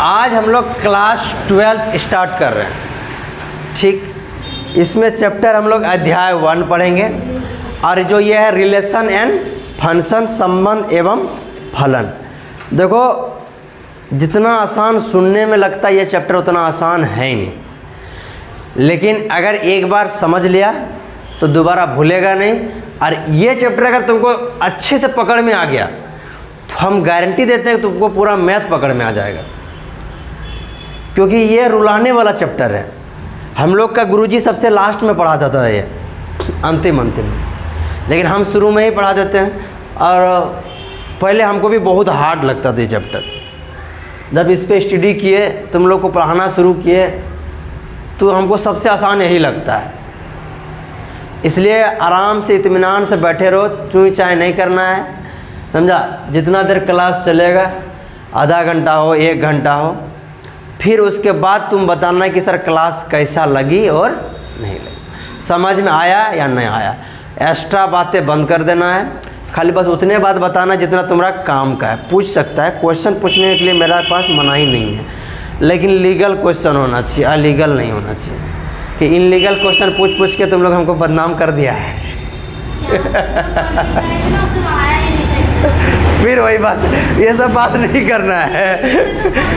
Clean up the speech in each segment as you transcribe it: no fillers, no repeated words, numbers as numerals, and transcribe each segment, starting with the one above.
आज हम लोग क्लास 12 स्टार्ट कर रहे हैं, ठीक। इसमें चैप्टर हम लोग अध्याय 1 पढ़ेंगे, और जो ये है रिलेशन एंड फंक्शन, संबंध एवं फलन। देखो, जितना आसान सुनने में लगता है ये चैप्टर उतना आसान है ही नहीं, लेकिन अगर एक बार समझ लिया तो दोबारा भूलेगा नहीं। और ये चैप्टर अगर तुमको अच्छे से पकड़ में आ गया तो हम गारंटी देते हैं कि तुमको पूरा मैथ पकड़ में आ जाएगा, क्योंकि ये रुलाने वाला चैप्टर है। हम लोग का गुरुजी सबसे लास्ट में पढ़ाता था ये, अंतिम में, लेकिन हम शुरू में ही पढ़ा देते हैं। और पहले हमको भी बहुत हार्ड लगता था ये चैप्टर। जब इस पे स्टडी किए, तुम लोग को पढ़ाना शुरू किए, तो हमको सबसे आसान यही लगता है। इसलिए आराम से इत्मीनान से बैठे रहो, चूई चाय नहीं करना है, समझा। जितना देर क्लास चलेगा, आधा घंटा हो 1 घंटा हो, फिर उसके बाद तुम बताना कि सर क्लास कैसा लगी और नहीं लगी, समझ में आया या नहीं आया। एक्स्ट्रा बातें बंद कर देना है, खाली बस उतने बात बताना जितना तुम्हारा काम का है। पूछ सकता है, क्वेश्चन पूछने के लिए मेरे पास मनाही नहीं है, लेकिन लीगल क्वेश्चन होना चाहिए, अलीगल नहीं होना चाहिए कि इनलीगल क्वेश्चन पूछ के तुम लोग हमको बदनाम कर दिया है। फिर वही बात, ये सब बात नहीं करना है।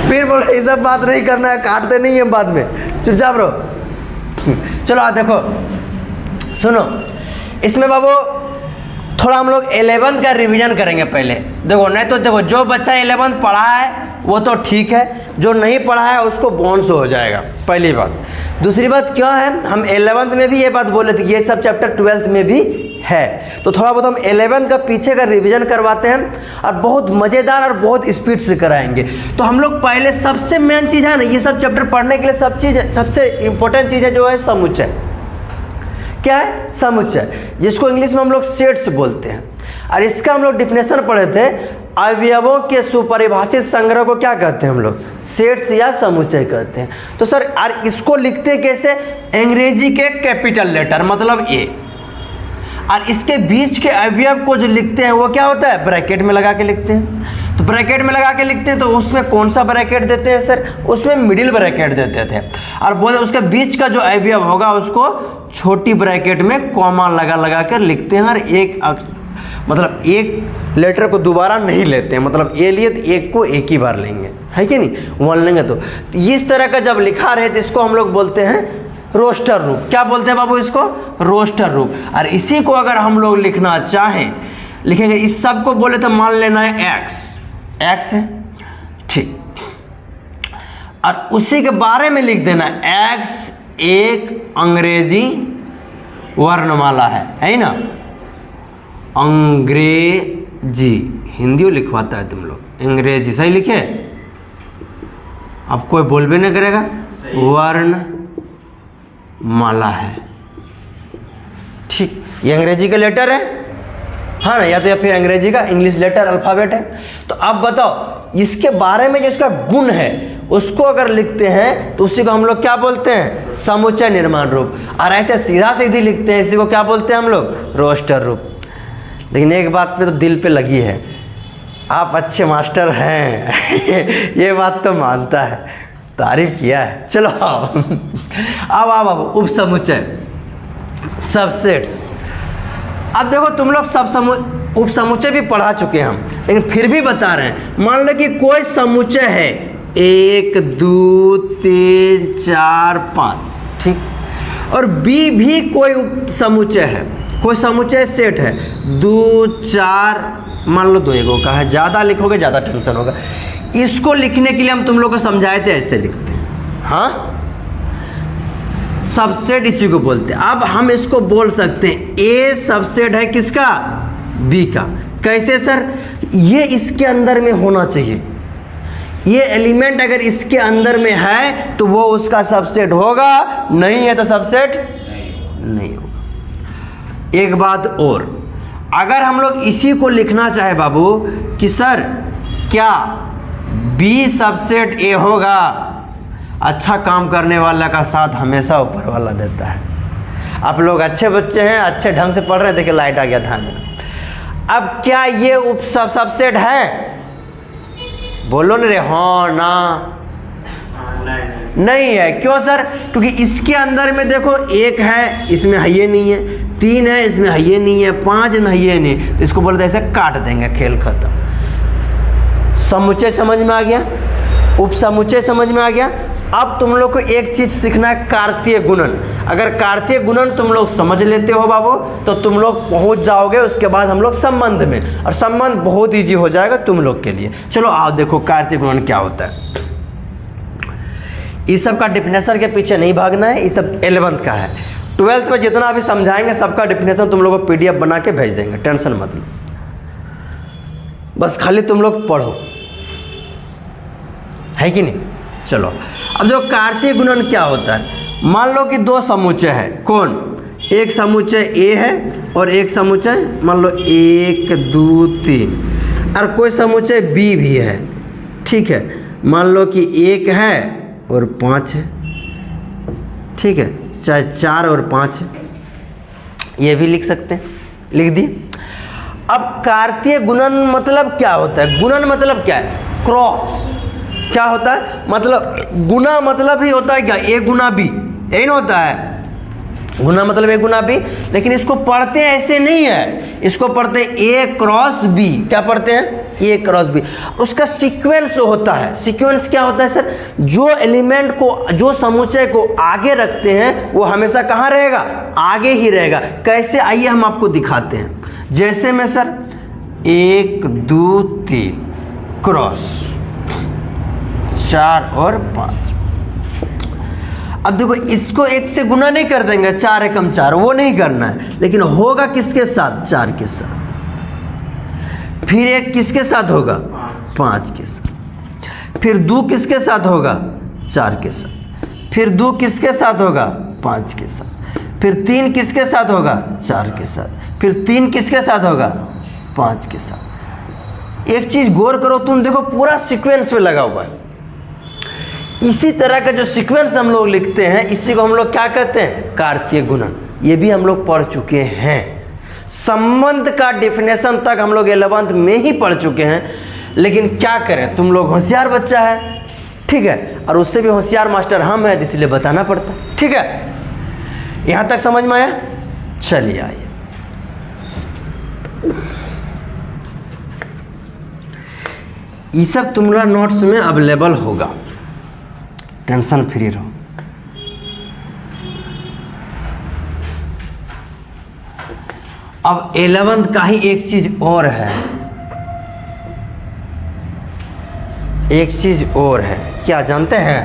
फिर बोल ये सब बात नहीं करना है, काटते नहीं है बाद में, चुपचाप रहो। चलो आ देखो, सुनो, इसमें बाबू थोड़ा हम लोग 11th का रिवीजन करेंगे पहले। देखो, नहीं तो देखो, जो बच्चा 11th पढ़ा है वो तो ठीक है, जो नहीं पढ़ा है उसको बोनस हो जाएगा, पहली बात। दूसरी बात क्या है, हम 11th में भी ये बात बोले थे, ये सब चैप्टर 12th में भी है, तो थोड़ा बहुत हम 11th का पीछे का रिवीजन करवाते हैं, और बहुत मज़ेदार और बहुत स्पीड से कराएंगे। तो हम लोग पहले, सबसे मेन चीज़ है ना, ये सब चैप्टर पढ़ने के लिए सबसे इम्पोर्टेंट चीज़ है जो है समुच्चय। क्या है? समुच्चय, जिसको इंग्लिश में हम लोग सेट्स बोलते हैं। और इसका हम लोग डिफिनेशन पढ़े थे, अवयवों के सुपरिभाषित संग्रह को क्या कहते हैं हम लोग? सेट्स या समुच्चय कहते हैं। तो सर, और इसको लिखते कैसे? अंग्रेजी के कैपिटल लेटर मतलब ए, और इसके बीच के अवयव को जो लिखते हैं वो क्या होता है? ब्रैकेट में लगा के लिखते हैं। तो ब्रैकेट में लगा के लिखते हैं, तो उसमें कौन सा ब्रैकेट देते हैं सर? उसमें मिडिल ब्रैकेट देते थे, और बोले उसके बीच का जो अवयव होगा उसको छोटी ब्रैकेट में कॉमा लगा कर लिखते हैं, और मतलब एक लेटर को दोबारा नहीं लेते हैं, मतलब ए लिए तो एक को एक ही बार लेंगे, है कि नहीं? 1 लेंगे। तो इस तरह का जब लिखा रहे तो इसको हम लोग बोलते हैं रोस्टर रूप। क्या बोलते हैं बाबू इसको? रोस्टर रूप। और इसी को अगर हम लोग लिखना चाहें, लिखेंगे, इस सब को बोले तो मान लेना है एक्स है, ठीक, और उसी के बारे में लिख देना एक्स एक अंग्रेजी वर्णमाला है ना? अंग्रेजी, हिंदी लिखवाता है तुम लोग, अंग्रेजी सही लिखे, अब कोई बोल भी नहीं करेगा, वर्ण माला है, ठीक। ये अंग्रेजी का लेटर है, हाँ ना, या तो या फिर अंग्रेजी का इंग्लिश लेटर अल्फ़ाबेट है। तो अब बताओ, इसके बारे में जो इसका गुण है उसको अगर लिखते हैं तो उसी को हम लोग क्या बोलते हैं? समुच्चय निर्माण रूप। और ऐसे सीधा सीधी लिखते हैं, इसी को क्या बोलते हैं हम लोग? रोस्टर रूप। लेकिन एक बात पे तो दिल पे लगी है, आप अच्छे मास्टर हैं ये बात तो मानता है, तारीफ किया है। चलो अब उप समुच्चय, सबसेट्स। अब देखो, तुम लोग सब उप समुच्चय भी पढ़ा चुके हैं हम, लेकिन फिर भी बता रहे हैं। मान लो कि कोई समुच्चय है 1 2 3 4 5, ठीक, और बी भी कोई उप समुच्चय है, कोई समुच्चय सेट है 2 4, मान लो 2 एगो का है, ज़्यादा लिखोगे ज़्यादा टेंशन होगा। इसको लिखने के लिए हम तुम लोग को समझाए थे, ऐसे लिखते हैं, हाँ, सबसेट इसी को बोलते हैं। अब हम इसको बोल सकते हैं ए सबसेट है किसका? बी का। कैसे सर? ये इसके अंदर में होना चाहिए, ये एलिमेंट अगर इसके अंदर में है तो वो उसका सबसेट होगा, नहीं है तो सबसेट नहीं होगा। एक बात और, अगर हम लोग इसी को लिखना चाहे बाबू कि सर क्या बी सबसेट ए होगा, अच्छा काम करने वाला का साथ हमेशा ऊपर वाला देता है। आप लोग अच्छे बच्चे हैं, अच्छे ढंग से पढ़ रहे हैं, देखिए लाइट आ गया, ध्यान देना। अब क्या ये उप सबसेट है? बोलो ना रे, हाँ ना। नहीं है। क्यों सर? क्योंकि इसके अंदर में देखो 1 है, इसमें है ये नहीं है, 3 है, इसमें है ये नहीं है, 5 में है ये नहीं, तो इसको बोलते ऐसे काट देंगे, खेल खत्म। समुच्चय समझ में आ गया, उपसमुच्चय समझ में आ गया। अब तुम लोग को एक चीज सीखना है, कार्तीय गुणन। अगर कार्तीय गुणन तुम लोग समझ लेते हो बाबू, तो तुम लोग पहुंच जाओगे उसके बाद हम लोग संबंध में, और संबंध बहुत इजी हो जाएगा तुम लोग के लिए। चलो आओ देखो कार्तीय गुणन क्या होता है। इस सब का डिफिनेशन के पीछे नहीं भागना है, ये सब 11th का है। 12th में जितना अभी समझाएंगे सबका डिफिनेशन तुम लोगों को PDF बना के भेज देंगे, टेंशन मत लो, बस खाली तुम लोग पढ़ो, है कि नहीं। चलो अब जो कार्तीय गुणन क्या होता है, मान लो कि 2 समुच्चय है। कौन? एक समुच्चय A है और एक समुच्चय मान लो 1 2 3, और कोई समुच्चय B भी है, ठीक है। मान लो कि 1 है और 5 है, ठीक है, चाहे 4 और 5 है, ये भी लिख सकते हैं, लिख दिए। अब कार्तीय गुणन मतलब क्या होता है? गुणन मतलब क्या है? क्रॉस। क्या होता है? मतलब गुना मतलब ही होता है क्या? A गुना B, यही ना होता है। गुना मतलब A गुना B, लेकिन इसको पढ़ते हैं ऐसे नहीं है, इसको पढ़ते हैं A क्रॉस B। क्या पढ़ते हैं? A cross B। उसका सीक्वेंस होता है। सीक्वेंस क्या होता है सर? जो एलिमेंट को, जो समुच्चय को आगे रखते हैं वो हमेशा कहाँ रहेगा? आगे ही रहेगा। कैसे? आइए हम आपको दिखाते हैं। जैसे में सर 1 2 3 क्रॉस 4 और 5। अब देखो इसको 1 से गुना नहीं कर देंगे, 4 एकम 4, वो नहीं करना है, लेकिन होगा किसके साथ? 4 के साथ। फिर 1 किसके साथ होगा? 5 के साथ। फिर 2 किसके साथ होगा? 4 के साथ। फिर 2 किसके साथ होगा? 5 के साथ। फिर 3 किसके साथ होगा? 4 के साथ। फिर 3 किसके साथ होगा? 5 के साथ। एक चीज गौर करो तुम, देखो पूरा सीक्वेंस में लगा हुआ है। इसी तरह का जो सीक्वेंस हम लोग लिखते हैं, इसी को हम लोग क्या कहते हैं? कार्तीय गुणन। ये भी हम लोग पढ़ चुके हैं। संबंध का डेफिनेशन तक हम लोग 11th में ही पढ़ चुके हैं, लेकिन क्या करें, तुम लोग होशियार बच्चा है, ठीक है, और उससे भी होशियार मास्टर हम हैं, इसलिए बताना पड़ता है, ठीक है। यहां तक समझ में आया? चलिए आइए, ये सब तुम्हारा नोट्स में अवेलेबल होगा, टेंशन फ्री रहो। अब 11th का ही एक चीज और है, एक चीज और है, क्या जानते हैं?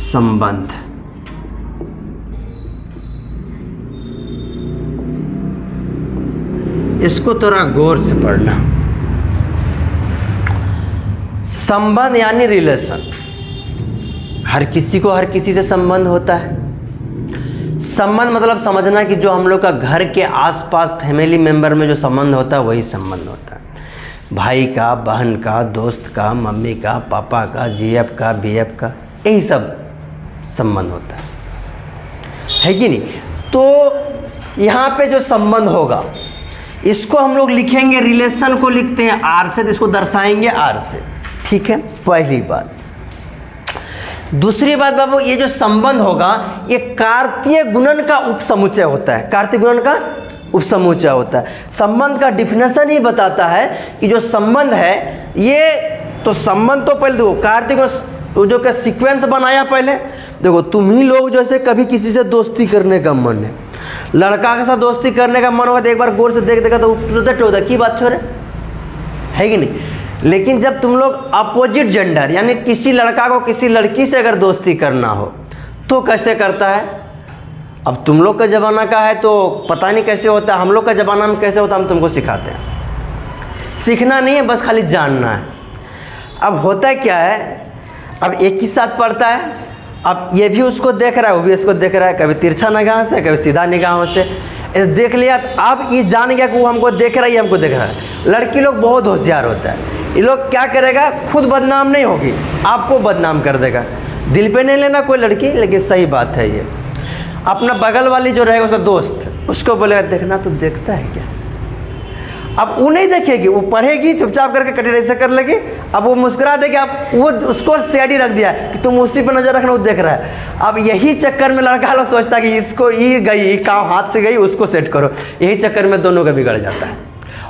संबंध। इसको थोड़ा गौर से पढ़ना। संबंध यानी रिलेशन। हर किसी को हर किसी से संबंध होता है। संबंध मतलब समझना कि जो हम लोग का घर के आसपास फैमिली मेंबर में जो संबंध होता है वही संबंध होता है। भाई का, बहन का, दोस्त का, मम्मी का, पापा का, जीएफ का, बीएफ का, यही सब संबंध होता है कि नहीं। तो यहाँ पे जो संबंध होगा इसको हम लोग लिखेंगे, रिलेशन को लिखते हैं आर से, तो इसको दर्शाएंगे आर से, ठीक है, पहली बात। दूसरी बात बाबू, ये जो संबंध होगा ये कार्तीय गुणन का उपसमुच्चय होता है। कार्तीय गुणन का उपसमुच्चय होता है। संबंध का डिफिनेशन ही बताता है कि जो संबंध है ये, तो संबंध तो पहले देखो कार्तीय गुणन जो का सीक्वेंस बनाया पहले। देखो तुम ही लोग जैसे कभी किसी से दोस्ती करने का मन है, लड़का के साथ दोस्ती करने का मन होगा तो एक बार गौर से देख देगा तो प्रोजेक्ट होता है, की बात छोड़े, है कि नहीं। लेकिन जब तुम लोग अपोजिट जेंडर यानी किसी लड़का को किसी लड़की से अगर दोस्ती करना हो तो कैसे करता है? अब तुम लोग का ज़माना का है तो पता नहीं कैसे होता है, हम लोग का ज़माना में कैसे होता है हम तुमको सिखाते हैं। सीखना नहीं है, बस खाली जानना है। अब होता क्या है, अब एक ही साथ पढ़ता है, अब ये भी उसको देख रहा है, वो भी इसको देख रहा है, कभी तिरछा निगाह से कभी सीधा निगाहों से देख लिया। तो अब ये जान गया कि वो हमको देख रहा है, ये हमको देख रहा है। लड़की लोग बहुत होशियार होता है, ये लोग क्या करेगा, खुद बदनाम नहीं होगी, आपको बदनाम कर देगा। दिल पे नहीं लेना कोई लड़की, लेकिन सही बात है ये। अपना बगल वाली जो रहेगा उसका दोस्त, उसको बोलेगा देखना तो देखता है क्या, अब वो नहीं देखेगी, वो पढ़ेगी चुपचाप करके कटेर ऐसे कर लेगी। अब वो मुस्कुरा देगी, अब वो उसको सीआईडी रख दिया कि तुम उसी पर नजर रखना, वो देख रहा है। अब यही चक्कर में लड़का लोग सोचता है कि इसको ये गई काम हाथ से गई, उसको सेट करो। यही चक्कर में दोनों का बिगड़ जाता है।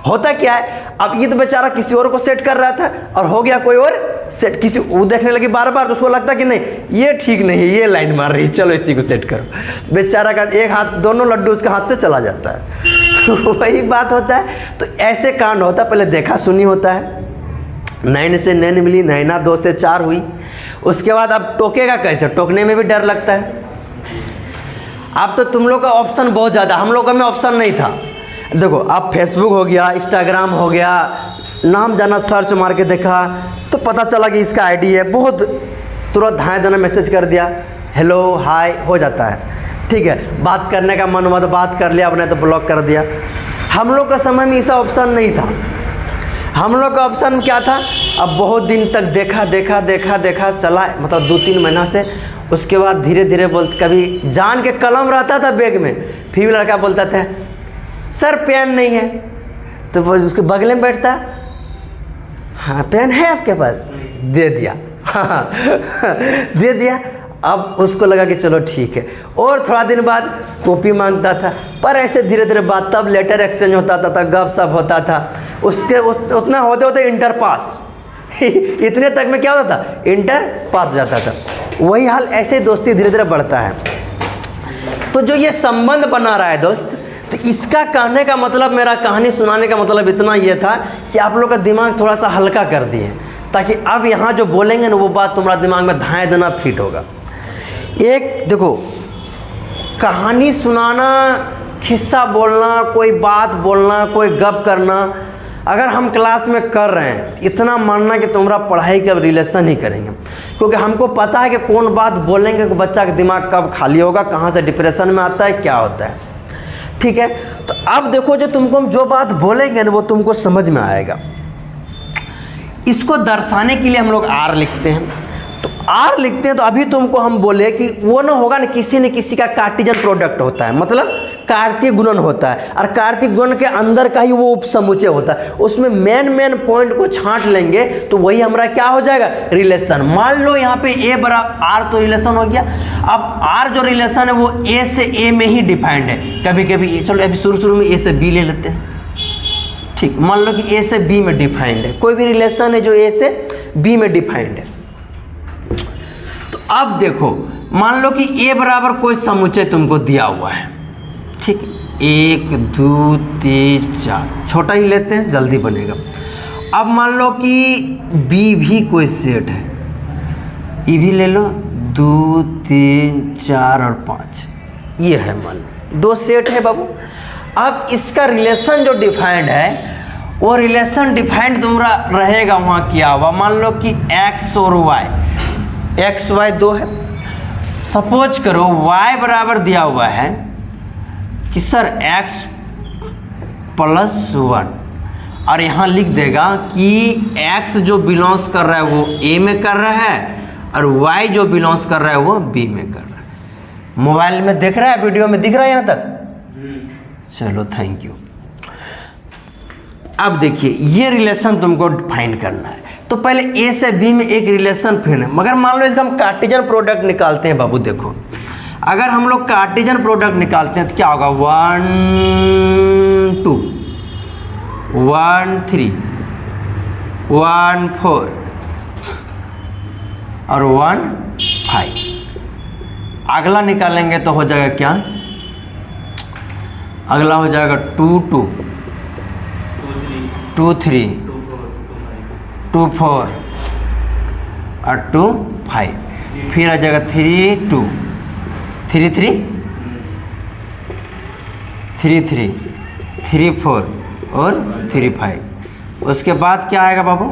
होता क्या है, अब ये तो बेचारा किसी और को सेट कर रहा था और हो गया कोई और सेट, किसी वो देखने लगी बार बार, तो उसको लगता कि नहीं ये ठीक नहीं है, ये लाइन मार रही, चलो इसी को सेट करो। बेचारा का एक हाथ, दोनों लड्डू उसके हाथ से चला जाता है। तो वही बात होता है। तो ऐसे कांड होता है, पहले देखा सुनी होता है, नैन से नैन मिली, नैना 2 से 4 हुई। उसके बाद अब टोकेगा कैसे, टोकने में भी डर लगता है। अब तो तुम लोग का ऑप्शन बहुत ज़्यादा, हम लोग का में ऑप्शन नहीं था। देखो अब फेसबुक हो गया, इंस्टाग्राम हो गया, नाम जाना सर्च मार के देखा तो पता चला कि इसका आईडी है, बहुत तुरंत हाय देना मैसेज कर दिया, हेलो हाय हो जाता है। ठीक है, बात करने का मन हुआ तो बात कर लिया, अपने तो ब्लॉक कर दिया। हम लोग का समय में ऐसा ऑप्शन नहीं था। हम लोग का ऑप्शन क्या था, अब बहुत दिन तक देखा चला, मतलब 2-3 महीना से। उसके बाद धीरे धीरे कभी जान के कलम रहता था बैग में, फिर भी लड़का बोलता था सर पेन नहीं है, तो वो उसके बगल में बैठता, हाँ पेन है आपके पास, दे दिया। हाँ दे दिया। अब उसको लगा कि चलो ठीक है, और थोड़ा दिन बाद कॉपी मांगता था। पर ऐसे धीरे धीरे बात, तब लेटर एक्सचेंज होता था, तब गप सप होता था। उसके उतना होते होते इंटर पास इतने तक में क्या होता था, इंटर पास हो जाता था। वही हाल, ऐसे दोस्ती धीरे धीरे बढ़ता है। तो जो ये संबंध बना रहा है दोस्त, तो इसका कहने का मतलब, मेरा कहानी सुनाने का मतलब इतना ये था कि आप लोग का दिमाग थोड़ा सा हल्का कर दिए, ताकि अब यहाँ जो बोलेंगे ना वो बात तुम्हारा दिमाग में धाए देना फिट होगा। एक देखो, कहानी सुनाना, किस्सा बोलना, कोई बात बोलना, कोई गप करना, अगर हम क्लास में कर रहे हैं, इतना मानना कि तुम्हारा पढ़ाई का रिलेशन ही करेंगे, क्योंकि हमको पता है कि कौन बात बोलेंगे कि बच्चा का दिमाग कब खाली होगा, कहाँ से डिप्रेशन में आता है, क्या होता है। ठीक है, तो अब देखो जो तुमको हम जो बात बोलेंगे ना वो तुमको समझ में आएगा। इसको दर्शाने के लिए हम लोग आर लिखते हैं। तो आर लिखते हैं तो अभी तुमको हम बोले कि वो ना होगा ना, किसी न किसी का कार्टेशियन प्रोडक्ट होता है, मतलब कार्तीय गुणन होता है, और कार्तीय गुणन के अंदर का ही वो उपसमुच्चय होता है। उसमें मेन पॉइंट को छांट लेंगे तो वही हमारा क्या हो जाएगा, रिलेशन। मान लो यहाँ पे ए बराबर आर, तो रिलेशन हो गया। अब आर जो रिलेशन है वो ए से ए में ही डिफाइंड है। कभी कभी चलो अभी शुरू में ए से बी ले लेते हैं। ठीक, मान लो कि ए से बी में डिफाइंड है, कोई भी रिलेशन है जो ए से बी में डिफाइंड है। तो अब देखो, मान लो कि ए बराबर कोई समुच्चय तुमको दिया हुआ है। ठीक, 1 2 3 4, छोटा ही लेते हैं, जल्दी बनेगा। अब मान लो कि बी भी कोई सेट है, ये भी ले लो, 2 3 4 और 5, ये है, मान लो 2 सेट है बाबू। अब इसका रिलेशन जो डिफाइंड है, वो रिलेशन डिफाइंड तुम्हारा रहेगा वहाँ किया हुआ। मान लो कि x और y, x y 2 है। सपोज करो y बराबर दिया हुआ है कि सर x + 1, और यहाँ लिख देगा कि x जो बिलोंग्स कर रहा है वो a में कर रहा है, और y जो बिलोंग्स कर रहा है वो b में कर रहा है। मोबाइल में देख रहा है, वीडियो में दिख रहा है यहाँ तक? चलो थैंक यू। अब देखिए, ये रिलेशन तुमको फाइंड करना है। तो पहले ए से बी में एक रिलेशन फिर है, मगर मान लो इसका हम कार्टेशियन प्रोडक्ट निकालते हैं बाबू। देखो, अगर हम लोग कार्टेशियन प्रोडक्ट निकालते हैं तो क्या होगा, 1 2 1 3 1 4 और 1 5। अगला निकालेंगे तो हो जाएगा क्या, अगला हो जाएगा 2 2 2 3 2 4 और 2 5। फिर आ जाएगा 3 2 3 3 3 3 3 4 और 3 5। उसके बाद क्या आएगा बाबू,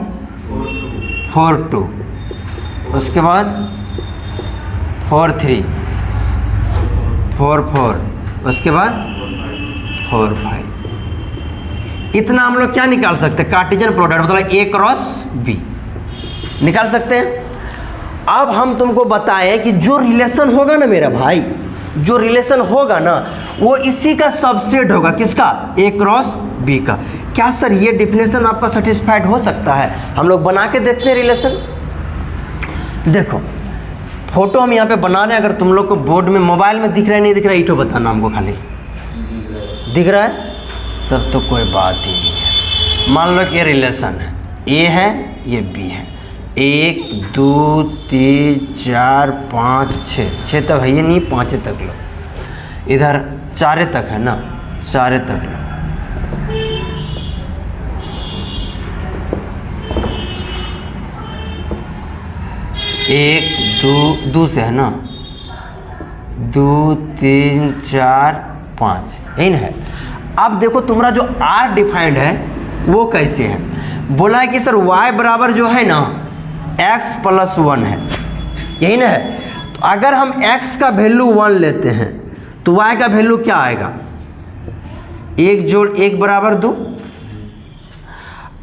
4 2, उसके बाद 4 3 4 4, उसके बाद 4 5। इतना हम लोग क्या निकाल सकते हैं, कार्टेशियन प्रोडक्ट, मतलब A क्रॉस B निकाल सकते हैं। अब हम तुमको बताएं कि जो रिलेशन होगा ना मेरा भाई, जो रिलेशन होगा ना वो इसी का सबसेट होगा, किसका? A क्रॉस B का। क्या सर ये डिफिनेशन आपका सेटिस्फाइड हो सकता है? हम लोग बना के देखते हैं रिलेशन। देखो फोटो हम यहाँ पे बना रहे हैं, अगर तुम लोग को बोर्ड में मोबाइल में दिख रहा है नहीं दिख रहा है, इटो बताना हमको, खाली दिख रहा है तब तो कोई बात ही नहीं है। मान लो कि ये रिलेशन है, A है ये B है, 1 2 3 4 5 6 तक है, ये नहीं 5 तक लो, इधर 4 तक है ना, 4 तक लो। एक दो से है ना, 2 3 4 5, यही ना है। अब देखो तुम्हारा जो R डिफाइंड है वो कैसे है? बोला है कि सर y बराबर जो है ना x + 1 है, यही ना है। तो अगर हम x का वैल्यू 1 लेते हैं तो y का वैल्यू क्या आएगा? 1 जोड़ 1 बराबर 2।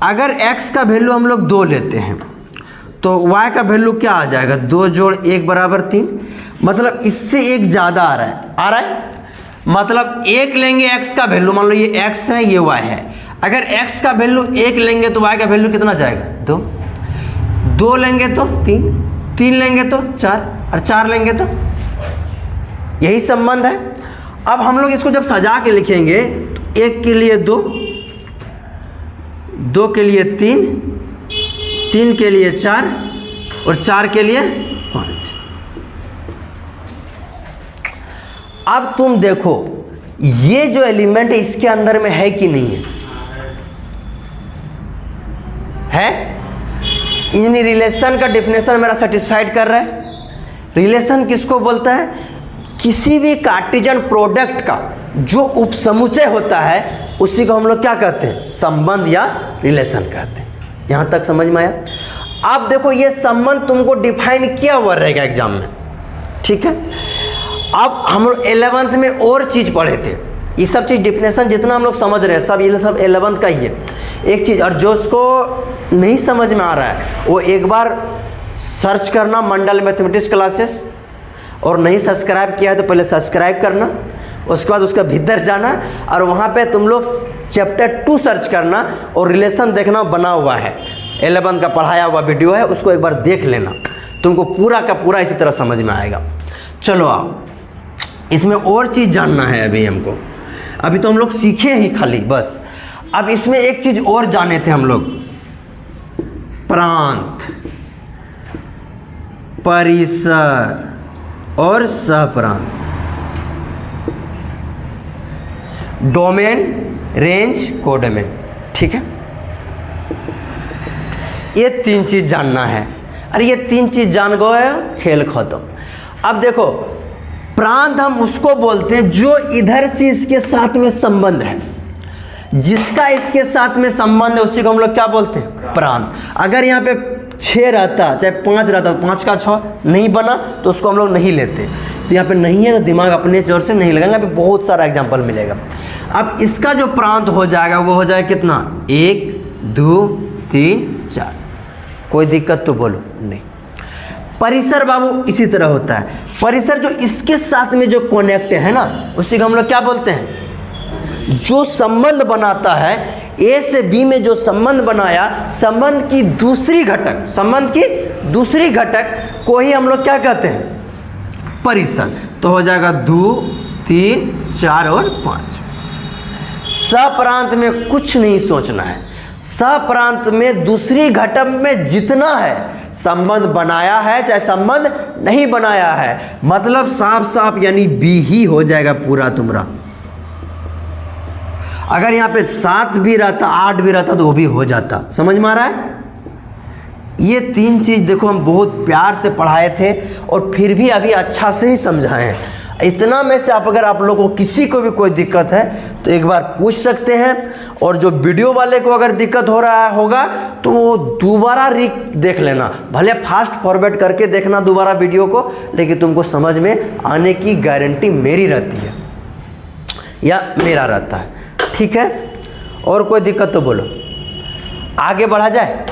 अगर x का वैल्यू हम लोग 2 लेते हैं तो y का वैल्यू क्या आ जाएगा? 2 जोड़ 1 बराबर 3। मतलब इससे एक ज़्यादा आ रहा है, मतलब 1 लेंगे x का वैल्यू, मान लो ये x है ये y है, अगर x का वैल्यू 1 लेंगे तो y का वैल्यू कितना जाएगा? 2। 2 लेंगे तो 3, 3 लेंगे तो 4 और 4 लेंगे तो, यही संबंध है। अब हम लोग इसको जब सजा के लिखेंगे तो 1 के लिए 2, 2 के लिए 3, 3 के लिए 4 और 4 के लिए 5। अब तुम देखो ये जो एलिमेंट है इसके अंदर में है कि नहीं है? इन रिलेशन का डिफिनेशन मेरा सेटिस्फाइड कर रहा है। रिलेशन किसको बोलता है? किसी भी कार्टेशियन प्रोडक्ट का जो उपसमुच्चय होता है उसी को हम लोग क्या कहते हैं? संबंध या रिलेशन कहते हैं। यहां तक समझ में आया? अब देखो ये संबंध तुमको डिफाइन किया हुआ रहेगा एग्जाम में, ठीक है। अब हम लोग 11th में और चीज़ पढ़े थे, ये सब चीज़ डिफिनेशन जितना हम लोग समझ रहे हैं सब ये सब 11th का ही है। एक चीज़ और जो उसको नहीं समझ में आ रहा है वो एक बार सर्च करना मंडल मैथमेटिक्स क्लासेस, और नहीं सब्सक्राइब किया है तो पहले सब्सक्राइब करना, उसके बाद उसका भीतर जाना और वहाँ पे तुम लोग चैप्टर 2 सर्च करना और रिलेशन देखना बना हुआ है, 11th का पढ़ाया हुआ वीडियो है, उसको एक बार देख लेना, तुमको पूरा का पूरा इसी तरह समझ में आएगा। चलो आओ, इसमें और चीज़ जानना है अभी हमको, अभी तो हम लोग सीखे ही खाली बस। अब इसमें एक चीज़ और जाने थे हम लोग, प्रांत, परिसर और सहप्रांत, डोमेन, रेंज, कोडोमेन, ठीक है। ये 3 चीज़ जानना है। अरे ये 3 चीज़ जान गए खेल खत्म। अब देखो प्रांत हम उसको बोलते हैं जो इधर से इसके साथ में संबंध है, जिसका इसके साथ में संबंध है उसी को हम लोग क्या बोलते हैं? प्रांत। अगर यहाँ पे 6 रहता चाहे 5 रहता, 5 का 6 नहीं बना तो उसको हम लोग नहीं लेते। तो यहाँ पे नहीं है तो दिमाग अपने जोर से नहीं लगाएंगे, यहाँ पे बहुत सारा एग्जाम्पल मिलेगा। अब इसका जो प्रांत हो जाएगा वो हो जाएगा कितना? 1 2 3 4। कोई दिक्कत तो बोलो नहीं। परिसर बाबू इसी तरह होता है। परिसर जो इसके साथ में जो कनेक्ट है ना उसी को हम लोग क्या बोलते हैं? जो संबंध बनाता है, ए से बी में जो संबंध बनाया, संबंध की दूसरी घटक को ही हम लोग क्या कहते हैं? परिसर। तो हो जाएगा 2 3 4 और 5। सप्रांत में कुछ नहीं सोचना है। सप्रांत में दूसरी घटक में जितना है संबंध बनाया है चाहे संबंध नहीं बनाया है, मतलब साफ साफ यानी बी ही हो जाएगा पूरा तुम्हारा। अगर यहाँ पे 7 भी रहता 8 भी रहता तो वो भी हो जाता। समझ में आ रहा है? ये 3 चीज़ देखो हम बहुत प्यार से पढ़ाए थे और फिर भी अभी अच्छा से ही समझाए हैं। इतना में से अगर आप लोगों को किसी को भी कोई दिक्कत है तो एक बार पूछ सकते हैं, और जो वीडियो वाले को अगर दिक्कत हो रहा होगा तो वो दोबारा देख लेना, भले फास्ट फॉरवर्ड करके देखना दोबारा वीडियो को, लेकिन तुमको समझ में आने की गारंटी मेरी रहती है या मेरा रहता है, ठीक है। और कोई दिक्कत तो बोलो, आगे बढ़ा जाए?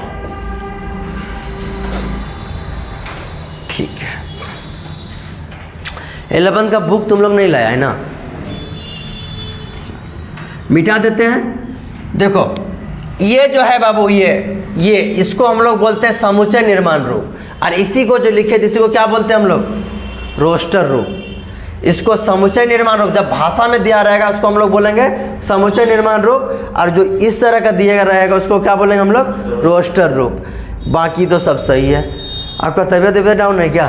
ठीक है। 11th का बुक तुम लोग नहीं लाया है ना? मिटा देते हैं। देखो ये जो है बाबू, ये इसको हम लोग बोलते हैं समुच्चय निर्माण रूप, और इसी को जो लिखे थे इसी को क्या बोलते हैं हम लोग, रोस्टर रूप। इसको समुच्चय निर्माण रूप जब भाषा में दिया रहेगा उसको हम लोग बोलेंगे समुच्चय निर्माण रूप, और जो इस तरह का दिया रहेगा उसको क्या बोलेंगे हम लोग, रोस्टर रूप। बाकी तो सब सही है। आपका तबीयत डाउन है क्या?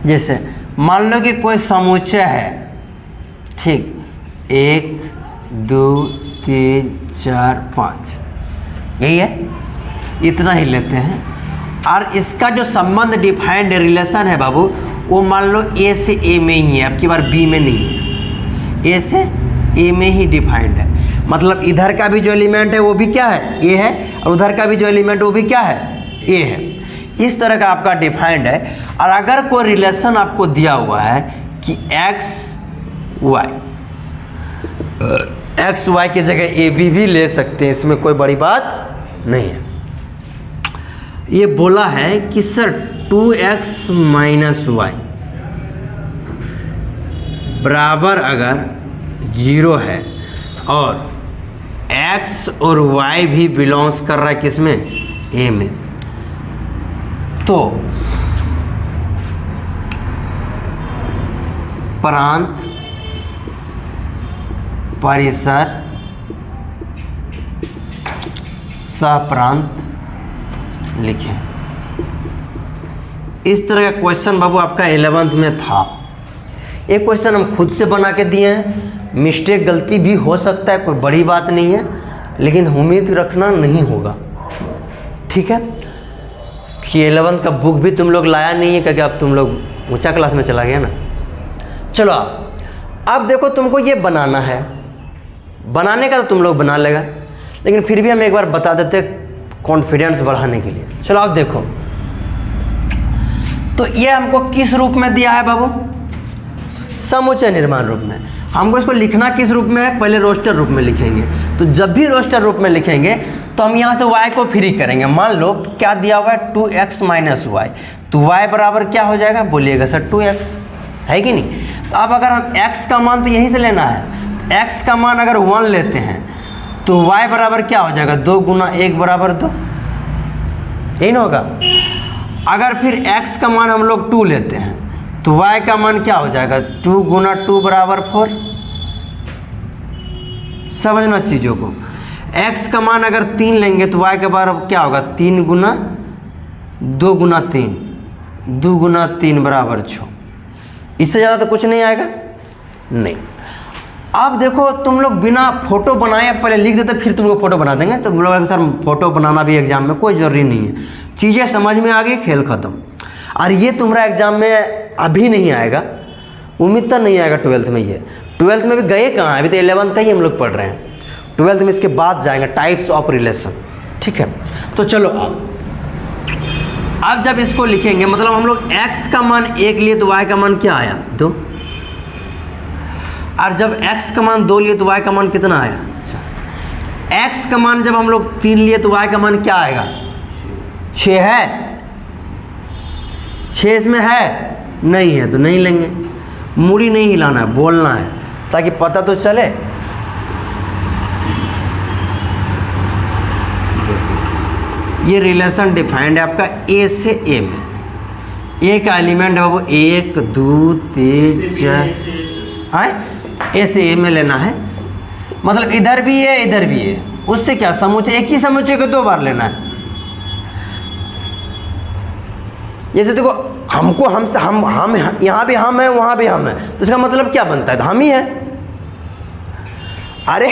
जैसे मान लो कि कोई समुच्चय है, ठीक, 1 2 3 4 5, यही है, इतना ही लेते हैं। और इसका जो संबंध डिफाइंड रिलेशन है बाबू, वो मान लो ए से ए में ही है, आपकी बार बी में नहीं है, ए से ए में ही डिफाइंड है। मतलब इधर का भी जो एलिमेंट है वो भी क्या है, ए है, और उधर का भी जो एलिमेंट वो भी क्या है, ए है। इस तरह का आपका डिफाइंड है। और अगर कोई रिलेशन आपको दिया हुआ है कि एक्स वाई की जगह ए बी भी ले सकते हैं, इसमें कोई बड़ी बात नहीं है। ये बोला है कि सर 2x माइनस वाई बराबर अगर 0 है और x और y भी बिलोंग्स कर रहा है किसमें, a में, तो प्रांत, परिसर, सहप्रांत लिखें। इस तरह का क्वेश्चन बाबू आपका 11th में था। एक क्वेश्चन हम खुद से बना के दिए हैं, मिस्टेक गलती भी हो सकता है, कोई बड़ी बात नहीं है, लेकिन उम्मीद रखना नहीं होगा, ठीक है। कि 11th का बुक भी तुम लोग लाया नहीं है, क्योंकि अब तुम लोग ऊंचा क्लास में चला गया ना। चलो अब देखो तुमको ये बनाना है, बनाने का तो तुम लोग बना लेगा, लेकिन फिर भी हम एक बार बता देते कॉन्फिडेंस बढ़ाने के लिए। चलो अब देखो, तो ये हमको किस रूप में दिया है बाबू, समुच्चय निर्माण रूप में। हमको इसको लिखना किस रूप में है, पहले रोस्टर रूप में लिखेंगे। तो जब भी रोस्टर रूप में लिखेंगे तो हम यहाँ से y को फ्री करेंगे। मान लो क्या दिया हुआ है, 2x माइनस वाई, तो y बराबर क्या हो जाएगा, बोलिएगा सर 2x, है कि नहीं। तो अब अगर हम x का मान तो यहीं से लेना है, x का मान अगर 1 लेते हैं तो y बराबर क्या हो जाएगा, 2 गुना 1 बराबर 2, यही ना होगा। अगर फिर x का मान हम लोग 2 लेते हैं तो y का मान क्या हो जाएगा, 2 गुना 2 बराबर 4। समझना चीज़ों को। x का मान अगर 3 लेंगे तो y के बराबर क्या होगा, 3 गुना 2 गुना 3, 2 गुना 3 बराबर 6। इससे ज़्यादा तो कुछ नहीं आएगा, नहीं। अब देखो तुम लोग बिना फोटो बनाए पहले लिख देते, फिर तुम लोग फोटो बना देंगे, तो तुम लोग सर फोटो बनाना भी एग्जाम में कोई ज़रूरी नहीं है, चीज़ें समझ में आ गई, खेल ख़त्म। और ये तुम्हारा एग्जाम में अभी नहीं आएगा, उम्मीद तो नहीं आएगा 12th में। ये 12th में भी गए कहाँ, अभी तो 11th का ही हम लोग पढ़ रहे हैं, 12th में इसके बाद जाएंगे टाइप्स ऑफ रिलेशन, ठीक है। तो चलो अब जब इसको लिखेंगे, मतलब हम लोग x का मान 1 लिए तो y का मान क्या आया, 2, और जब x का मान 2 लिए तो y का मान कितना आया, अच्छा। x का मान जब हम लोग 3 लिए तो y का मान क्या आएगा, 6 है, 6 इसमें है, नहीं है तो नहीं लेंगे। मूड़ी नहीं हिलाना है, बोलना है, ताकि पता तो चले। ये रिलेशन डिफाइंड है आपका a से a में। a का एलिमेंट है बाबू 1 2 3 4, आए a से a में लेना है, मतलब इधर भी है इधर भी है। उससे क्या, समुच्चय, एक ही समुच्चय को 2 बार लेना है। जैसे देखो हमको हमसे हम यहाँ भी हम है, वहाँ भी हम है, तो इसका मतलब क्या बनता है? तो हम ही है। अरे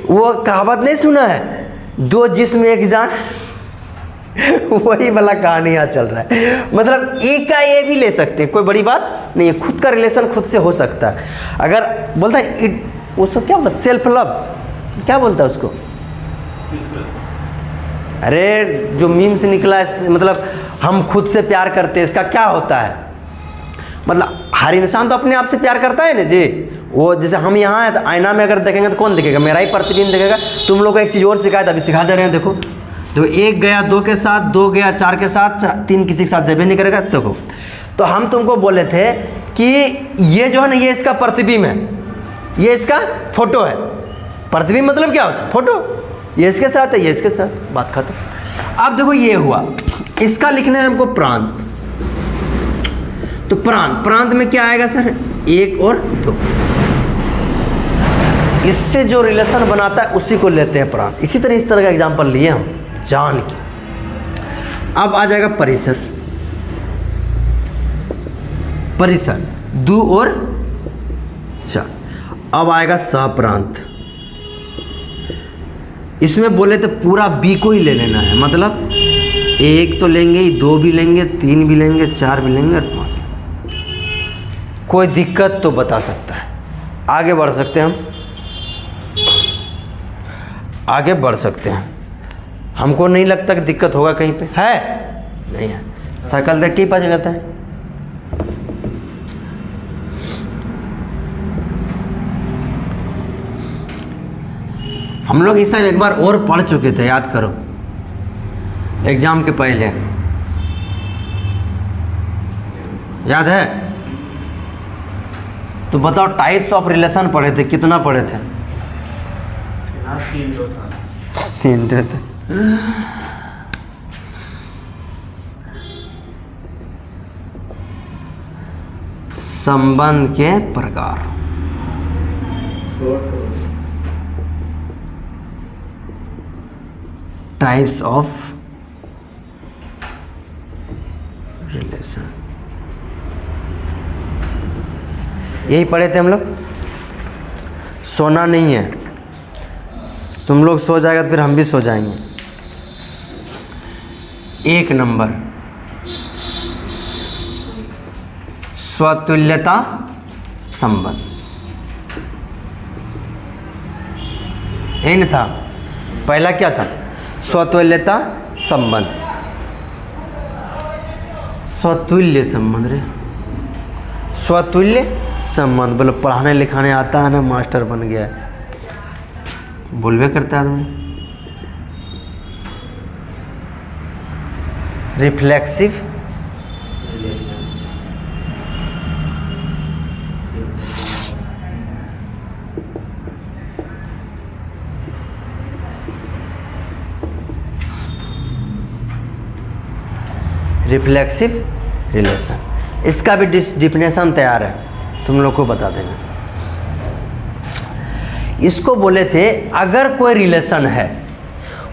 वो कहावत नहीं सुना है, दो जिस्म एक जान? वही वाला कहानी यहाँ चल रहा है। मतलब एक का ये भी ले सकते हैं, कोई बड़ी बात नहीं है। खुद का रिलेशन खुद से हो सकता है। अगर बोलता है वो सब क्या बोलता, सेल्फ लव क्या बोलता है उसको? अरे जो मीम से निकला है, मतलब हम खुद से प्यार करते हैं, इसका क्या होता है? मतलब हर इंसान तो अपने आप से प्यार करता है ना जी। वो जैसे हम यहाँ हैं तो आईना में अगर देखेंगे तो कौन दिखेगा? मेरा ही प्रतिबिंब दिखेगा। तुम लोग को एक चीज़ और सिखाया था, अभी सिखा दे रहे हैं। देखो जो एक गया दो के साथ, दो गया चार के साथ, तीन किसी के साथ जब भी नहीं करेगा। देखो तो हम तुमको बोले थे कि ये जो है ना, ये इसका प्रतिबिंब है, ये इसका फोटो है। प्रतिबिंब मतलब क्या होता है? फोटो। ये इसके साथ है, ये इसके साथ, बात खत्म। अब देखो ये हुआ, इसका लिखना है हमको प्रांत। तो प्रांत में क्या आएगा सर? एक और दो। इससे जो रिलेशन बनाता है उसी को लेते हैं प्रांत। इसी तरह इस तरह का एग्जांपल लिए हम जान के। अब आ जाएगा परिसर। परिसर दो और चार। अब आएगा सप्रांत। इसमें बोले तो पूरा बी को ही ले लेना है। मतलब एक तो लेंगे ही, दो भी लेंगे, तीन भी लेंगे, चार भी लेंगे और पांच। कोई दिक्कत तो बता सकता है। आगे बढ़ सकते हैं हम, आगे बढ़ सकते हैं। हमको नहीं लगता कि दिक्कत होगा कहीं पे। है नहीं है? साइकिल देख के ही पता चलता है। हम लोग इस एक बार और पढ़ चुके थे, याद करो, एग्जाम के पहले। याद है? तो बताओ टाइप्स ऑफ रिलेशन पढ़े थे, कितना पढ़े थे? 3 थे। संबंध के प्रकार। टाइप्स ऑफ रिलेशन, यही पढ़े थे हम लोग। सोना नहीं है, तुम लोग सो जाएगा तो फिर हम भी सो जाएंगे। 1 नंबर स्वतुल्यता संबंध। यही न था? पहला क्या था? स्वतुल्यता संबंध, स्वतुल्य संबंध। रे स्वतुल्य संबंध, बोलो पढ़ाने लिखाने आता है ना, मास्टर बन गया है, बोलवे करता है आदमी। रिफ्लेक्सिव रिफ्लेक्सिव रिलेशन, इसका भी डिफिनेशन तैयार है, तुम लोग को बता देंगे। इसको बोले थे अगर कोई रिलेशन है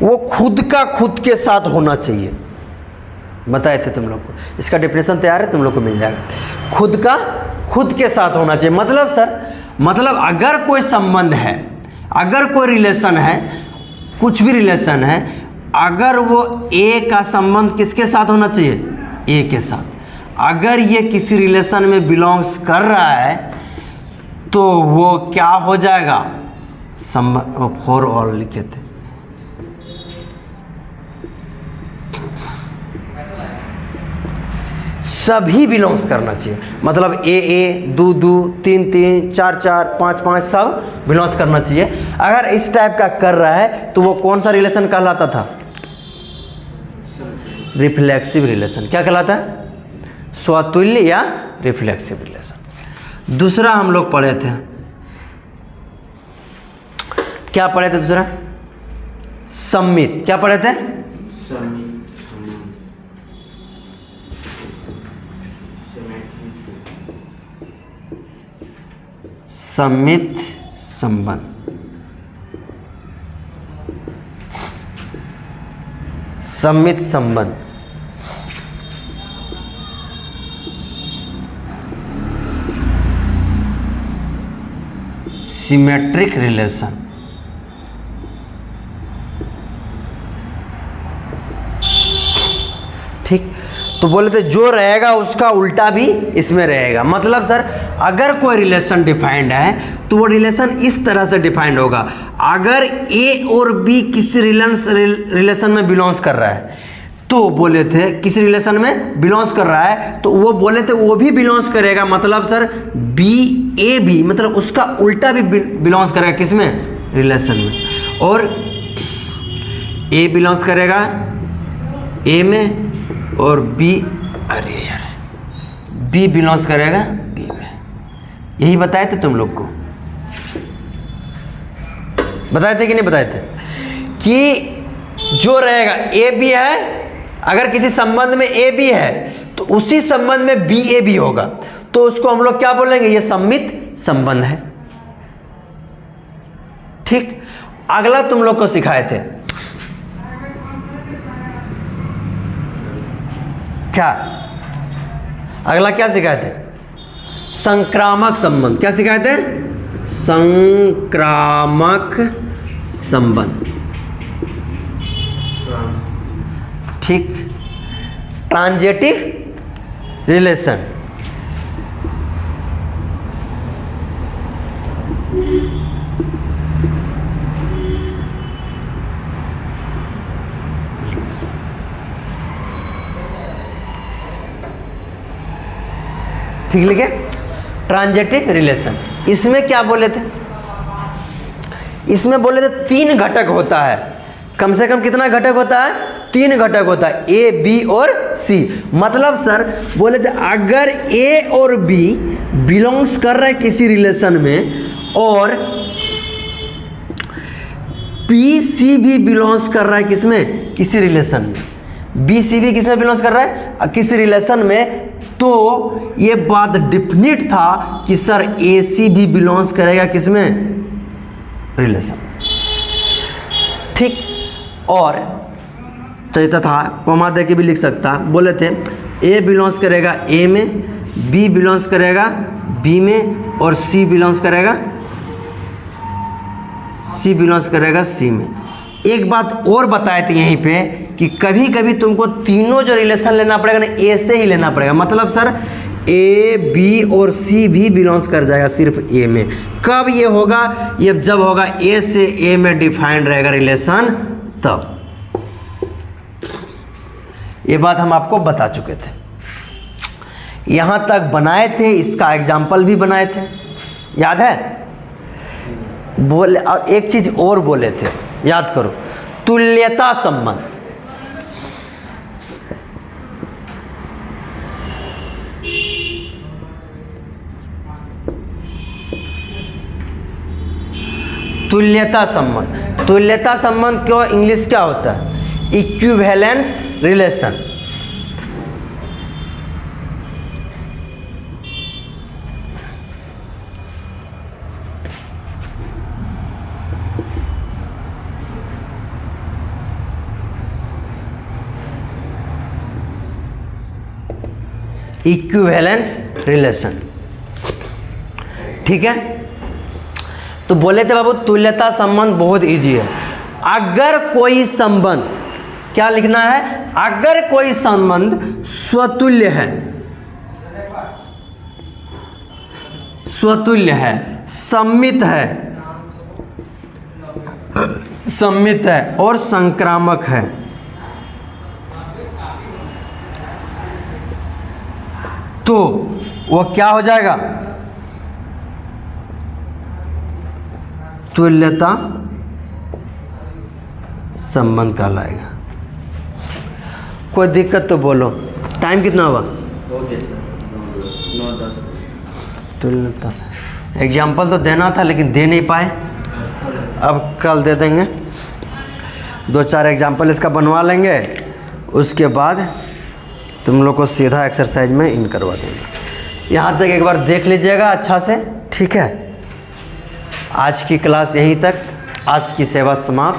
वो खुद का खुद के साथ होना चाहिए। बताए थे तुम लोग को, इसका डिफिनेशन तैयार है, तुम लोग को मिल जाएगा। खुद का खुद के साथ होना चाहिए मतलब सर, मतलब अगर कोई संबंध है, अगर कोई रिलेशन है, कुछ भी रिलेशन है, अगर वो ए का संबंध किसके साथ होना चाहिए? ए के साथ। अगर ये किसी रिलेशन में बिलोंग्स कर रहा है तो वो क्या हो जाएगा? संबंध। फॉर ऑल लिखे थे। सभी बिलोंग्स करना चाहिए, मतलब ए दो दो, तीन तीन, चार चार, पाँच पाँच, सब बिलोंग्स करना चाहिए। अगर इस टाइप का कर रहा है तो वो कौन सा रिलेशन कहलाता था? Reflexive relation. क्या कहलाता है? स्वतुल्य या रिफ्लेक्सिव रिलेशन। दूसरा हम लोग पढ़े थे, क्या पढ़े थे दूसरा? सम्मित। क्या पढ़े थे? सम्मित संबंध। सम्मित संबंध सिमेट्रिक रिलेशन। ठीक, तो बोले थे जो रहेगा उसका उल्टा भी इसमें रहेगा। मतलब सर अगर कोई रिलेशन डिफाइंड है तो वो रिलेशन इस तरह से डिफाइंड होगा। अगर ए और बी किसी रिलेशन में बिलोंग्स कर रहा है तो बोले थे किसी रिलेशन में बिलोंग्स कर रहा है तो वो बोले थे वो भी बिलोंग्स करेगा। मतलब सर बी ए भी मतलब उसका उल्टा भी बिलोंग्स करेगा किसमें, रिलेशन में। और ए बिलोंग्स करेगा ए में और बी, अरे यार बी बिलोंग्स करेगा बी में। यही बताए थे तुम लोग को, बताए थे कि नहीं बताए थे कि जो रहेगा ए बी है, अगर किसी संबंध में ए बी है तो उसी संबंध में बी ए भी होगा तो उसको हम लोग क्या बोलेंगे, ये सममित संबंध है। ठीक, अगला तुम लोग को सिखाए थे क्या, अगला क्या सिखाए थे, संक्रामक संबंध। क्या सिखाए थे, संक्रामक संबंध। ठीक, ट्रांजिटिव रिलेशन। ठीक लिखे, ट्रांजिटिव रिलेशन। इसमें क्या बोले थे, इसमें बोले थे 3 घटक होता है। कम से कम कितना घटक होता है, 3 घटक होता है, ए बी और सी। मतलब सर बोले थे अगर ए और बी बिलोंग्स कर रहे हैं किसी रिलेशन में और बी सी भी बिलोंग्स कर रहा है किसमें, किसी रिलेशन में, बी सी भी किसमें बिलोंग्स कर रहा है, किसी रिलेशन में, तो ये बात डिफिनिट था कि सर ए सी भी बिलोंग्स करेगा किसमें, रिलेशन। ठीक, और चाहिए था कोमा दे के भी लिख सकता, बोले थे ए बिलोंग्स करेगा ए में, बी बिलोंग्स करेगा बी में और सी बिलोंग्स करेगा सी में। एक बात और बताए थे यहीं पे कि कभी कभी तुमको तीनों जो रिलेशन लेना पड़ेगा ना ए से ही लेना पड़ेगा। मतलब सर ए बी और सी भी बिलोंग्स कर जाएगा सिर्फ ए में। कब ये होगा, ये जब होगा ए से ए में डिफाइंड रहेगा रिलेशन, तब। ये बात हम आपको बता चुके थे, यहां तक बनाए थे, इसका एग्जाम्पल भी बनाए थे, याद है बोले। और एक चीज और बोले थे, याद करो, तुल्यता संबंध। तुल्यता संबंध, तुल्यता संबंध क्यों इंग्लिश क्या होता है, इक्विवेलेंस रिलेशन। इक्विवेलेंस रिलेशन, ठीक है। तो बोले थे बाबू तुल्यता संबंध बहुत इजी है। अगर कोई संबंध, क्या लिखना है, अगर कोई संबंध स्वतुल्य है, स्वतुल्य है, सम्मित है और संक्रामक है, तो वो क्या हो जाएगा, तुल्यता संबंध कहलाएगा। कोई दिक्कत तो बोलो। टाइम कितना हुआ, तुल्यता एग्जाम्पल तो देना था लेकिन दे नहीं पाए, अब कल दे देंगे। 2-4 एग्जाम्पल इसका बनवा लेंगे, उसके बाद तुम लोग को सीधा एक्सरसाइज में इन करवा देंगे। यहाँ तक एक बार देख लीजिएगा अच्छा से, ठीक है। आज की क्लास यहीं तक, आज की सेवा समाप्त।